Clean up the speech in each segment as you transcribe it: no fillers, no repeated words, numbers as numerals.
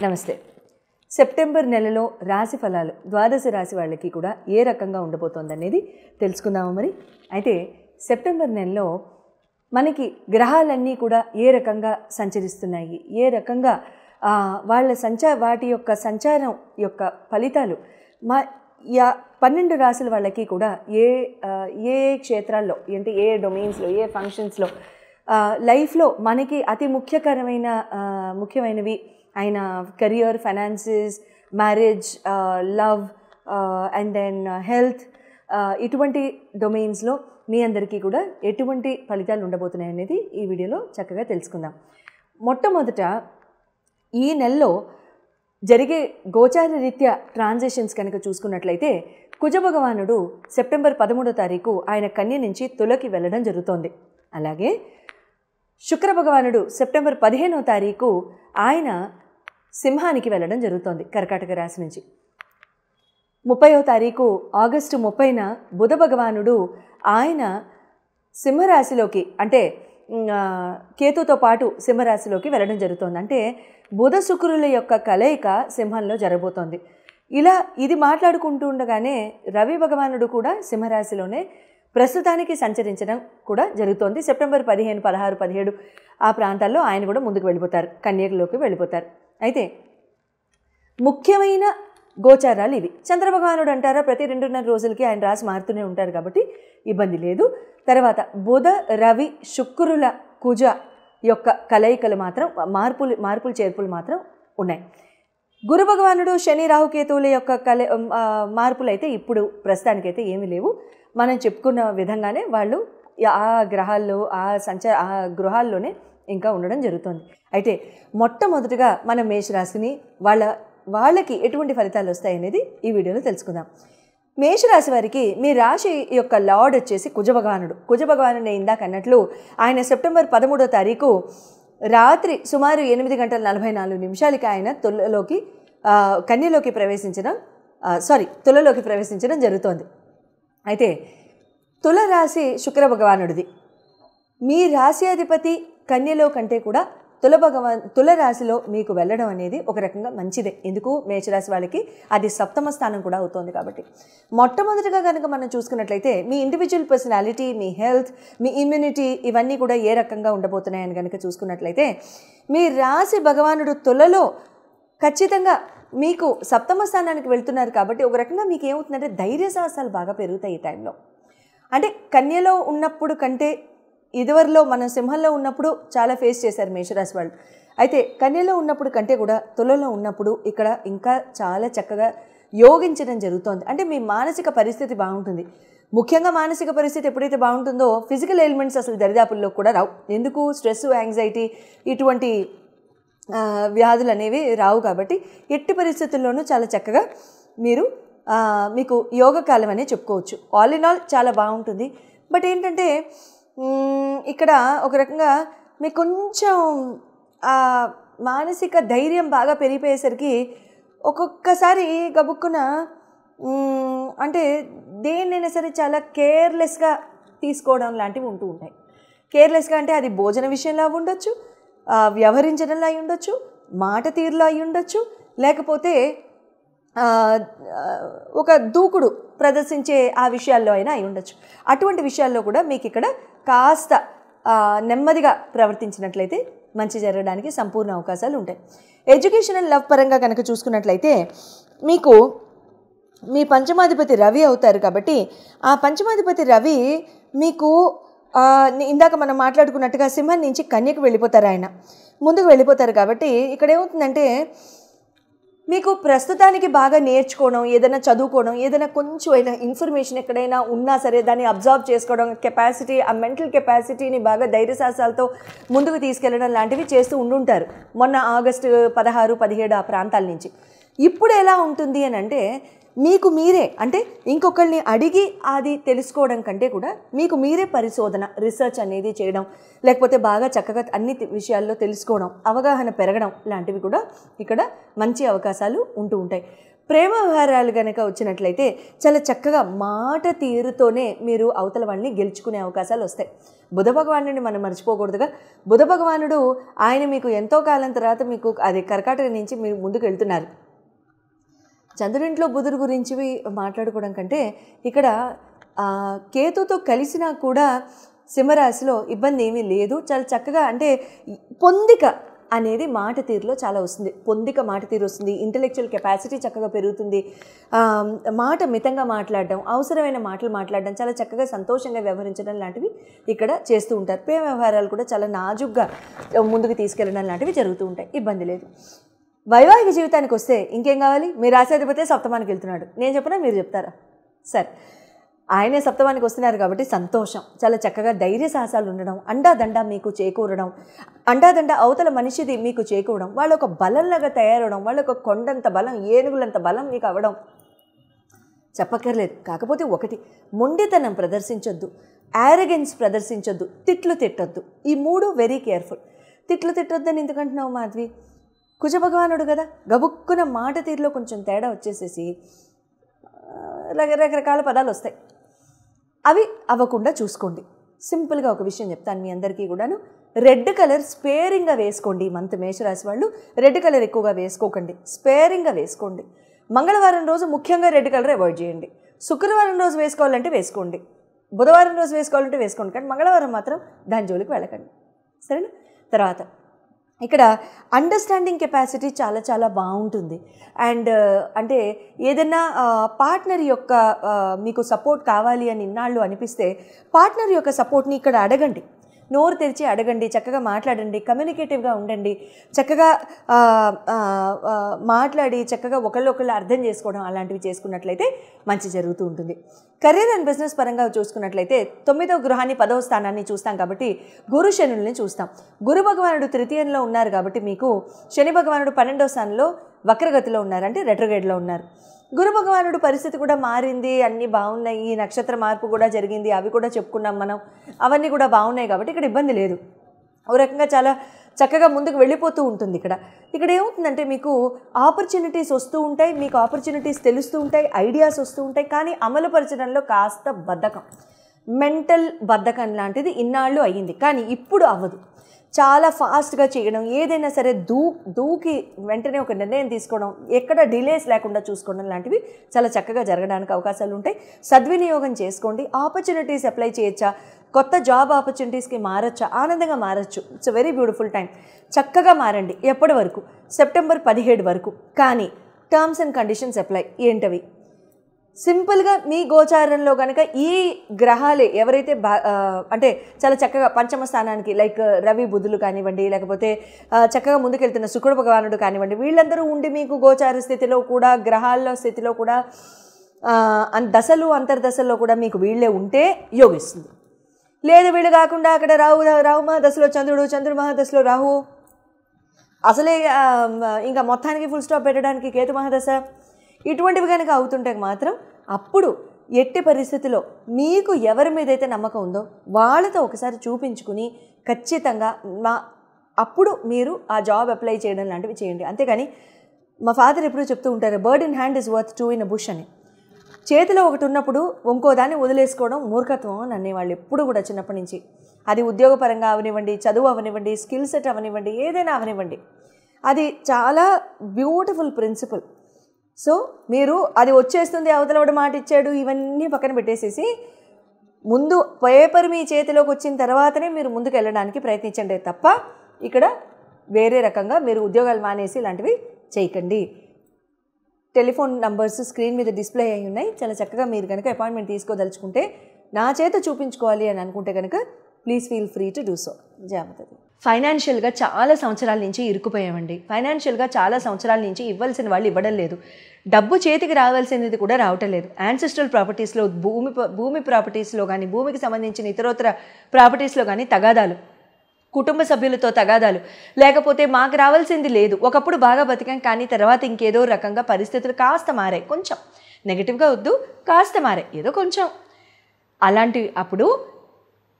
నమస్తే. సెప్టెంబర్ నెలలో రాశి ఫలాలు ద్వాదశ రాశి వాళ్ళకి కూడా ఏ రకంగా ఉండబోతోందనేది తెలుసుకుందాము. మరి అయితే సెప్టెంబర్ నెలలో మనకి గ్రహాలన్నీ కూడా ఏ రకంగా సంచరిస్తున్నాయి, ఏ రకంగా వాటి యొక్క సంచారం యొక్క ఫలితాలు 12 రాశుల వాళ్ళకి కూడా ఏ క్షేత్రాల్లో అంటే ఏ డొమైన్స్లో ఏ ఫంక్షన్స్లో లైఫ్లో మనకి అతి ముఖ్యమైనవి అయిన career, finances, marriage, love and then health, ఇటువంటి డొమైన్స్లో మీ అందరికీ కూడా ఎటువంటి ఫలితాలు ఉండబోతున్నాయి అనేది ఈ వీడియోలో చక్కగా తెలుసుకుందాం. మొట్టమొదట ఈ నెలలో జరిగే గోచార రీత్యా ట్రాన్సిషన్స్ కనుక చూసుకున్నట్లయితే కుజ భగవానుడు సెప్టెంబర్ 13వ తారీఖు ఆయన కన్య నుంచి తులకి వెళ్ళడం జరుగుతోంది. అలాగే శుక్ర భగవానుడు సెప్టెంబర్ 15వ తారీఖు ఆయన సింహానికి వెళ్ళడం జరుగుతోంది కర్కాటక రాశి నుంచి. 30వ తారీఖు ఆగస్టు 30న బుధ భగవానుడు ఆయన సింహరాశిలోకి అంటే కేతుతో పాటు సింహరాశిలోకి వెళ్ళడం జరుగుతోంది. అంటే బుధ శుక్రుల యొక్క కలయిక సింహంలో జరగబోతోంది. ఇది మాట్లాడుకుంటూ ఉండగానే రవి భగవానుడు కూడా సింహరాశిలోనే ప్రస్తుతానికి సంచరించడం కూడా జరుగుతోంది. సెప్టెంబర్ 15, 16, 17 ఆ ప్రాంతాల్లో ఆయన కూడా ముందుకు వెళ్ళిపోతారు, కన్యలోకి వెళ్ళిపోతారు. అయితే ముఖ్యమైన గోచారాలు ఇవి. చంద్రభగవానుడు అంటారా ప్రతి 2.5 రోజులకి ఆయన రాశి మారుతూనే ఉంటారు కాబట్టి ఇబ్బంది లేదు. తర్వాత బుధ రవి శుక్రుల కుజ యొక్క కలయికలు మాత్రం మార్పులు చేర్పులు మాత్రం ఉన్నాయి. గురు భగవానుడు శని రాహుకేతువుల యొక్క మార్పులు అయితే ఇప్పుడు ప్రస్తుతానికైతే ఏమీ లేవు. మనం చెప్పుకున్న విధంగానే వాళ్ళు ఆ గ్రహాల్లో ఆ గృహాల్లోనే ఇంకా ఉండడం జరుగుతుంది. అయితే మొట్టమొదటిగా మనం మేషరాశిని వాళ్ళకి ఎటువంటి ఫలితాలు వస్తాయనేది ఈ వీడియోలో తెలుసుకుందాం. మేషరాశి వారికి మీ రాశి యొక్క లార్డ్ వచ్చేసి కుజ భగవానుడు ఇందాక అన్నట్లు ఆయన సెప్టెంబర్ 13వ తారీఖు రాత్రి సుమారు 8:44 ఆయన తులలోకి ప్రవేశించడం జరుగుతోంది. అయితే తుల రాశి శుక్ర భగవానుడిది. మీ రాశి అధిపతి కన్యలో కంటే కూడా తుల రాశిలో మీకు వెళ్ళడం అనేది ఒక రకంగా మంచిదే. ఎందుకు? మేషరాశి వాళ్ళకి అది 7వ స్థానం కూడా అవుతోంది కాబట్టి. మొట్టమొదటిగా కనుక మనం చూసుకున్నట్లయితే మీ ఇండివిజువల్ పర్సనాలిటీ, మీ హెల్త్, మీ ఇమ్యూనిటీ ఇవన్నీ కూడా ఏ రకంగా ఉండబోతున్నాయని కనుక చూసుకున్నట్లయితే మీ రాశి భగవానుడు తులలో ఖచ్చితంగా మీకు 7వ స్థానానికి వెళ్తున్నారు కాబట్టి ఒక రకంగా మీకు ఏమవుతుందంటే ధైర్య సాహసాలు బాగా పెరుగుతాయి ఈ టైంలో. అంటే కన్యలో ఉన్నప్పుడు కంటే ఇదివరలో మనం సింహంలో ఉన్నప్పుడు చాలా ఫేస్ చేశారు మేషరాశి వాళ్ళు. అయితే కన్యలో ఉన్నప్పుడు కంటే కూడా తులలో ఉన్నప్పుడు ఇక్కడ ఇంకా చాలా చక్కగా యోగించడం జరుగుతోంది. అంటే మీ మానసిక పరిస్థితి బాగుంటుంది. ముఖ్యంగా మానసిక పరిస్థితి ఎప్పుడైతే బాగుంటుందో ఫిజికల్ ఎలిమెంట్స్ అసలు దరిదాపుల్లో కూడా రావు. ఎందుకు? స్ట్రెస్, యాంగ్జైటీ ఇటువంటి వ్యాధులు అనేవి రావు కాబట్టి ఎట్టి పరిస్థితుల్లోనూ చాలా చక్కగా మీకు యోగకాలం అనే చెప్పుకోవచ్చు. ఆల్ ఇన్ ఆల్ చాలా బాగుంటుంది. బట్ ఏంటంటే ఇక్కడ ఒక రకంగా మీకు కొంచెం మానసిక ధైర్యం బాగా పెరిగిపోయేసరికి ఒక్కొక్కసారి గబుక్కున అంటే దేన్నైనా సరే చాలా కేర్లెస్గా తీసుకోవడం లాంటివి ఉంటూ ఉంటాయి. కేర్లెస్గా అంటే అది భోజన విషయంలో అయి ఉండొచ్చు, వ్యవహరించడంలో అయి ఉండొచ్చు, మాట తీరులో అయి ఉండొచ్చు, లేకపోతే ఒక దూకుడు ప్రదర్శించే ఆ విషయాల్లో అయినా అయి ఉండొచ్చు. అటువంటి విషయాల్లో కూడా మీకు ఇక్కడ కాస్త నెమ్మదిగా ప్రవర్తించినట్లయితే మంచి జరగడానికి సంపూర్ణ అవకాశాలు ఉంటాయి. ఎడ్యుకేషనల్ లవ్ పరంగా కనుక చూసుకున్నట్లయితే మీకు మీ పంచమాధిపతి రవి అవుతారు కాబట్టి ఆ పంచమాధిపతి రవి మీకు ఇందాక మనం మాట్లాడుకున్నట్టుగా సింహం నుంచి కన్యకు వెళ్ళిపోతారు, ఆయన ముందుకు వెళ్ళిపోతారు కాబట్టి ఇక్కడ ఏమవుతుందంటే మీకు ప్రస్తుతానికి బాగా నేర్చుకోవడం, ఏదైనా చదువుకోవడం, ఏదైనా కొంచెం అయినా ఇన్ఫర్మేషన్ ఎక్కడైనా ఉన్నా సరే దాన్ని అబ్జర్వ్ చేసుకోవడం కెపాసిటీ, ఆ మెంటల్ కెపాసిటీని బాగా ధైర్యసాహసాలతో ముందుకు తీసుకెళ్ళడం లాంటివి చేస్తూ ఉండుంటారు మొన్న ఆగస్టు 16, 17 ఆ ప్రాంతాల నుంచి. ఇప్పుడు ఎలా ఉంటుంది అని అంటే మీకు మీరే అంటే ఇంకొకరిని అడిగి అది తెలుసుకోవడం కంటే కూడా మీకు మీరే పరిశోధన, రీసెర్చ్ అనేది చేయడం, లేకపోతే బాగా చక్కగా అన్ని విషయాల్లో తెలుసుకోవడం, అవగాహన పెరగడం లాంటివి కూడా ఇక్కడ మంచి అవకాశాలు ఉంటూ ఉంటాయి. ప్రేమ వ్యవహారాలు కనుక వచ్చినట్లయితే చాలా చక్కగా మాట తీరుతోనే మీరు అవతల వాళ్ళని గెలుచుకునే అవకాశాలు వస్తాయి. బుధ భగవానుడిని మనం మర్చిపోకూడదుగా. బుధ భగవానుడు ఆయన మీకు ఎంతో కాలం తర్వాత మీకు అది కర్కాటక నుంచి మీరు ముందుకు వెళ్తున్నారు. చంద్రుడింట్లో బుధుడు గురించి మాట్లాడుకోవడం కంటే ఇక్కడ కేతుతో కలిసినా కూడా సింహరాశిలో ఇబ్బంది ఏమీ లేదు. చాలా చక్కగా అంటే పొందిక అనేది మాట తీరులో చాలా వస్తుంది. పొందిక మాట తీరు వస్తుంది. ఇంటెలెక్చువల్ కెపాసిటీ చక్కగా పెరుగుతుంది. మాట మితంగా మాట్లాడడం, అవసరమైన మాటలు మాట్లాడడం, చాలా చక్కగా సంతోషంగా వ్యవహరించడం లాంటివి ఇక్కడ చేస్తూ ఉంటారు. ప్రేమ వ్యవహారాలు కూడా చాలా నాజుగ్గా ముందుకు తీసుకెళ్ళడం లాంటివి జరుగుతూ ఉంటాయి. ఇబ్బంది లేదు. వైవాహిక జీవితానికి వస్తే ఇంకేం కావాలి? మీ రాశాధిపతే సప్తమానికి వెళ్తున్నాడు. నేను చెప్పినా మీరు చెప్తారా? సరే, ఆయనే సప్తమానికి వస్తున్నారు కాబట్టి సంతోషం. చాలా చక్కగా ధైర్య సాహసాలు ఉండడం, అండాదండ మీకు చేకూరడం, అండాదండ అవతల మనిషిది మీకు చేకూరడం, వాళ్ళ ఒక బలంలాగా తయారవడం, వాళ్ళ ఒక కొండంత బలం, ఏనుగులంత బలం మీకు అవ్వడం చెప్పక్కర్లేదు. కాకపోతే ఒకటి, మొండితనం ప్రదర్శించొద్దు, యారగెన్స్ ప్రదర్శించొద్దు, తిట్లు తిట్టొద్దు. ఈ మూడు వెరీ కేర్ఫుల్. తిట్లు తిట్టొద్దని ఎందుకంటున్నావు మాధవి? కుజ భగవానుడు కదా, గబుక్కున మాట తీరులో కొంచెం తేడా వచ్చేసేసి రకరకాల పదాలు వస్తాయి. అవి అవ్వకుండా చూసుకోండి. సింపుల్గా ఒక విషయం చెప్తాను మీ అందరికీ కూడాను. రెడ్ కలర్ స్పేరింగ్గా వేసుకోండి. ఈ మంత్ మేషరాశి వాళ్ళు రెడ్ కలర్ ఎక్కువగా వేసుకోకండి, స్పేరింగ్గా వేసుకోండి. మంగళవారం రోజు ముఖ్యంగా రెడ్ కలర్ అవాయిడ్ చేయండి. శుక్రవారం రోజు వేసుకోవాలంటే వేసుకోండి, బుధవారం రోజు వేసుకోవాలంటే వేసుకోండి, కానీ మంగళవారం మాత్రం దాని జోలికి వెళ్ళకండి. సరేనా? తర్వాత ఇక్కడ అండర్స్టాండింగ్ కెపాసిటీ చాలా చాలా బాగుంటుంది. అండ్ అంటే ఏదైనా పార్ట్నర్ యొక్క మీకు సపోర్ట్ కావాలి అని ఇన్నాళ్ళు అనిపిస్తే పార్ట్నర్ యొక్క సపోర్ట్ని ఇక్కడ అడగండి. నోరు తెరిచి అడగండి, చక్కగా మాట్లాడండి, కమ్యూనికేటివ్గా ఉండండి, చక్కగా మాట్లాడి చక్కగా ఒకళ్ళు అర్థం చేసుకోవడం అలాంటివి చేసుకున్నట్లయితే మంచి జరుగుతూ ఉంటుంది. కెరీర్ అండ్ బిజినెస్ పరంగా చూసుకున్నట్లయితే 9వ గృహాన్ని 10వ స్థానాన్ని చూస్తాం కాబట్టి గురు శనుల్ని చూస్తాం. గురు భగవానుడు తృతీయంలో ఉన్నారు కాబట్టి మీకు శని భగవానుడు 12వ స్థానంలో వక్రగతిలో ఉన్నారు, అంటే రెట్రోగ్రేడ్లో ఉన్నారు. గురు భగవానుడు పరిస్థితి కూడా మారింది, అన్నీ బాగున్నాయి, ఈ నక్షత్ర మార్పు కూడా జరిగింది, అవి కూడా చెప్పుకున్నాం మనం, అవన్నీ కూడా బాగున్నాయి కాబట్టి ఇక్కడ ఇబ్బంది లేదు. ఒక రకంగా చాలా చక్కగా ముందుకు వెళ్ళిపోతూ ఉంటుంది. ఇక్కడ ఏమవుతుందంటే మీకు ఆపర్చునిటీస్ వస్తూ ఉంటాయి, మీకు ఆపర్చునిటీస్ తెలుస్తూ ఉంటాయి, ఐడియాస్ వస్తూ ఉంటాయి, కానీ అమలుపరచడంలో కాస్త బద్ధకం, మెంటల్ బద్ధకం లాంటిది ఇన్నాళ్ళు అయ్యింది, కానీ ఇప్పుడు అవ్వదు. చాలా ఫాస్ట్గా చేయడం, ఏదైనా సరే దూకి వెంటనే ఒక నిర్ణయం తీసుకోవడం, ఎక్కడ డిలేస్ లేకుండా చూసుకోవడం లాంటివి చాలా చక్కగా జరగడానికి అవకాశాలు ఉంటాయి. సద్వినియోగం చేసుకోండి. ఆపర్చునిటీస్ అప్లై చేయొచ్చా, కొత్త జాబ్ ఆపర్చునిటీస్కి మారచ్చా, ఆనందంగా మారచ్చు. It's very beautiful time. చక్కగా మారండి. ఎప్పటి వరకు? సెప్టెంబర్ 17 వరకు. కానీ టర్మ్స్ అండ్ కండిషన్స్ అప్లై. ఏంటవి? సింపుల్గా మీ గోచారంలో కనుక ఈ గ్రహాలే ఎవరైతే అంటే చాలా చక్కగా పంచమ స్థానానికి లైక్ రవి బుధులు కానివ్వండి, లేకపోతే చక్కగా ముందుకెళ్తున్న శుక్ర భగవానుడు కానివ్వండి, వీళ్ళందరూ ఉండి మీకు గోచార స్థితిలో కూడా, గ్రహాల్లో స్థితిలో కూడా, దశలు అంతర్దశల్లో కూడా మీకు వీళ్ళే ఉంటే యోగిస్తుంది. లేదు వీళ్ళు కాకుండా అక్కడ రాహు మహాదశలో చంద్రుడు, చంద్రుడు మహాదశలో రాహు, అసలే ఇంకా మొత్తానికి ఫుల్ స్టాప్ పెట్టడానికి కేతు మహాదశ, ఇటువంటివి కనుక అవుతుంటే మాత్రం అప్పుడు ఎట్టి పరిస్థితిలో మీకు ఎవరి మీద అయితే నమ్మకం ఉందో వాళ్ళతో ఒకసారి చూపించుకుని ఖచ్చితంగా అప్పుడు మీరు ఆ జాబ్ అప్లై చేయడం లాంటివి చేయండి. అంతేగాని మా ఫాదర్ ఎప్పుడూ చెప్తూ ఉంటారు, bird in hand is worth two in a bush అని. చేతిలో ఒకటి ఉన్నప్పుడు ఇంకో దాన్ని వదిలేసుకోవడం మూర్ఖత్వం అని అనేవాళ్ళు ఎప్పుడు కూడా చిన్నప్పటి నుంచి. అది ఉద్యోగపరంగా అవనివ్వండి, చదువు అవనివ్వండి, స్కిల్ సెట్ అవనివ్వండి, ఏదైనా అవనివ్వండి, అది చాలా బ్యూటిఫుల్ ప్రిన్సిపల్. సో మీరు అది వచ్చేస్తుంది, అవతలవాడు మాట ఇచ్చాడు, ఇవన్నీ పక్కన పెట్టేసేసి ముందు పేపర్ మీ చేతిలోకి వచ్చిన తర్వాతనే మీరు ముందుకు వెళ్ళడానికి ప్రయత్నించండి తప్ప ఇక్కడ వేరే రకంగా మీరు ఉద్యోగాలు మానేసి ఇలాంటివి చేయకండి. టెలిఫోన్ నంబర్స్ స్క్రీన్ మీద డిస్ప్లే అయి ఉన్నాయి. చాలా చక్కగా మీరు కనుక అపాయింట్మెంట్ తీసుకోదలుచుకుంటే, నా చేత చూపించుకోవాలి అని అనుకుంటే కనుక please feel free to do so. జాగ్రత్త. ఫైనాన్షియల్గా చాలా సంవత్సరాల నుంచి ఇరుక్కుపోయామండి. ఫైనాన్షియల్గా చాలా సంవత్సరాల నుంచి ఇవ్వాల్సిన వాళ్ళు ఇవ్వడం లేదు, డబ్బు చేతికి రావాల్సినది కూడా రావటం లేదు. యాన్సెస్ట్రల్ ప్రాపర్టీస్లో, భూమి ప్రాపర్టీస్లో కానీ, భూమికి సంబంధించిన ఇతరోత్తర ప్రాపర్టీస్లో కానీ తగాదాలు, కుటుంబ సభ్యులతో తగాదాలు, లేకపోతే మాకు రావాల్సింది లేదు. ఒకప్పుడు బాగా బతికాం, కానీ తర్వాత ఇంకేదో రకంగా పరిస్థితులు కాస్త మారాయి, కొంచెం నెగిటివ్గా వద్దు, కాస్త మారాయి, ఏదో కొంచెం అలాంటివి. అప్పుడు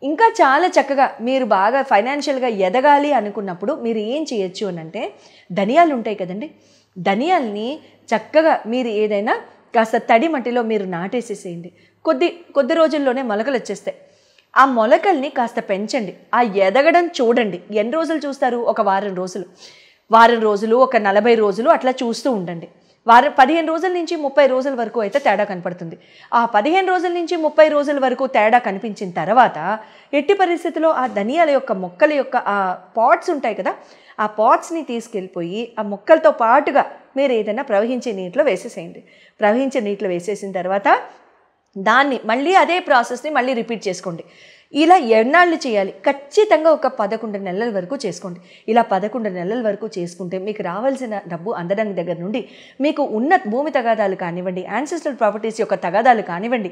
ఇంకా చాలా చక్కగా మీరు బాగా ఫైనాన్షియల్గా ఎదగాలి అనుకున్నప్పుడు మీరు ఏం చేయొచ్చు అని అంటే, ధనియాలు ఉంటాయి కదండి, ధనియాల్ని చక్కగా మీరు ఏదైనా కాస్త తడి మట్టిలో మీరు నాటేసేసేయండి. కొద్ది రోజుల్లోనే మొలకలు వచ్చేస్తాయి. ఆ మొలకల్ని కాస్త పెంచండి, ఆ ఎదగడం చూడండి. ఎన్ని రోజులు చూస్తారు? ఒక వారం రోజులు, ఒక 40 రోజులు అట్లా చూస్తూ ఉండండి. 15 రోజుల నుంచి 30 రోజుల వరకు అయితే తేడా కనపడుతుంది. ఆ 15 రోజుల నుంచి 30 రోజుల వరకు తేడా కనిపించిన తర్వాత ఎట్టి పరిస్థితిలో ఆ ధనియాల యొక్క మొక్కల యొక్క ఆ పాట్స్ ఉంటాయి కదా, ఆ పాట్స్ని తీసుకెళ్ళిపోయి ఆ మొక్కలతో పాటుగా మీరు ఏదైనా ప్రవహించే నీటిలో వేసేసేయండి. ప్రవహించే నీటిలో వేసేసిన తర్వాత దాన్ని మళ్ళీ అదే ప్రాసెస్ని మళ్ళీ రిపీట్ చేసుకోండి. ఇలా ఎన్నాళ్ళు చేయాలి? ఖచ్చితంగా ఒక 11 నెలల వరకు చేసుకోండి. ఇలా 11 నెలల వరకు చేసుకుంటే మీకు రావాల్సిన డబ్బు అందడం దగ్గర నుండి మీకు ఉన్న భూమి తగాదాలు కానివ్వండి, యాన్సెస్ట్రల్ ప్రాపర్టీస్ యొక్క తగాదాలు కానివ్వండి,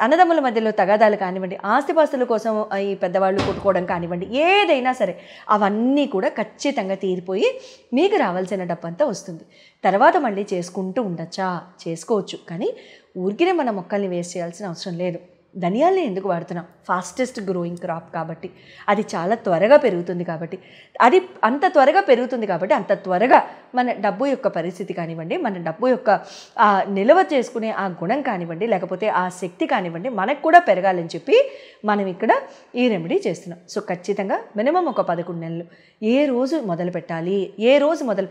అన్నదమ్ముల మధ్యలో తగాదాలు కానివ్వండి, ఆస్తిపాస్తుల కోసం ఈ పెద్దవాళ్ళు కొట్టుకోవడం కానివ్వండి, ఏదైనా సరే అవన్నీ కూడా ఖచ్చితంగా తీరిపోయి మీకు రావాల్సిన డబ్బంతా వస్తుంది. తర్వాత మళ్ళీ చేసుకుంటూ ఉండొచ్చా? చేసుకోవచ్చు. కానీ ఊరికినే మన మొక్కల్ని వేస్ట్ చేయాల్సిన అవసరం లేదు. ధనియాల్ని ఎందుకు వాడుతున్నాం? ఫాస్టెస్ట్ గ్రోయింగ్ క్రాప్ కాబట్టి, అది చాలా త్వరగా పెరుగుతుంది కాబట్టి, అది అంత త్వరగా పెరుగుతుంది కాబట్టి అంత త్వరగా మన డబ్బు యొక్క పరిస్థితి కానివ్వండి, మన డబ్బు యొక్క నిల్వ చేసుకునే ఆ గుణం కానివ్వండి, లేకపోతే ఆ శక్తి కానివ్వండి మనకు కూడా పెరగాలని చెప్పి మనం ఇక్కడ ఈ రెమెడీ చేస్తున్నాం. సో ఖచ్చితంగా మినిమం ఒక 11 నెలలు. ఏ రోజు మొదలు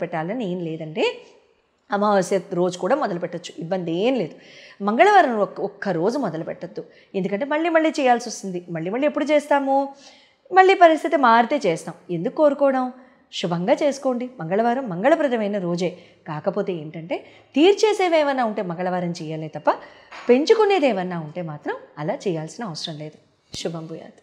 పెట్టాలని ఏం లేదండి. అమావాస్య రోజు కూడా మొదలు పెట్టచ్చు, ఇబ్బంది ఏం లేదు. మంగళవారం ఒక్క రోజు మొదలు పెట్టద్దు, ఎందుకంటే మళ్ళీ చేయాల్సి వస్తుంది. మళ్ళీ ఎప్పుడు చేస్తాము? మళ్ళీ పరిస్థితి మారితే చేస్తాం. ఎందుకు కోరుకోవడం? శుభంగా చేసుకోండి. మంగళవారం మంగళప్రదమైన రోజే. కాకపోతే ఏంటంటే తీర్చేసేవి ఏమన్నా ఉంటే మంగళవారం చేయాలి తప్ప పెంచుకునేది ఏమన్నా ఉంటే మాత్రం అలా చేయాల్సిన అవసరం లేదు. శుభం భూయాత్.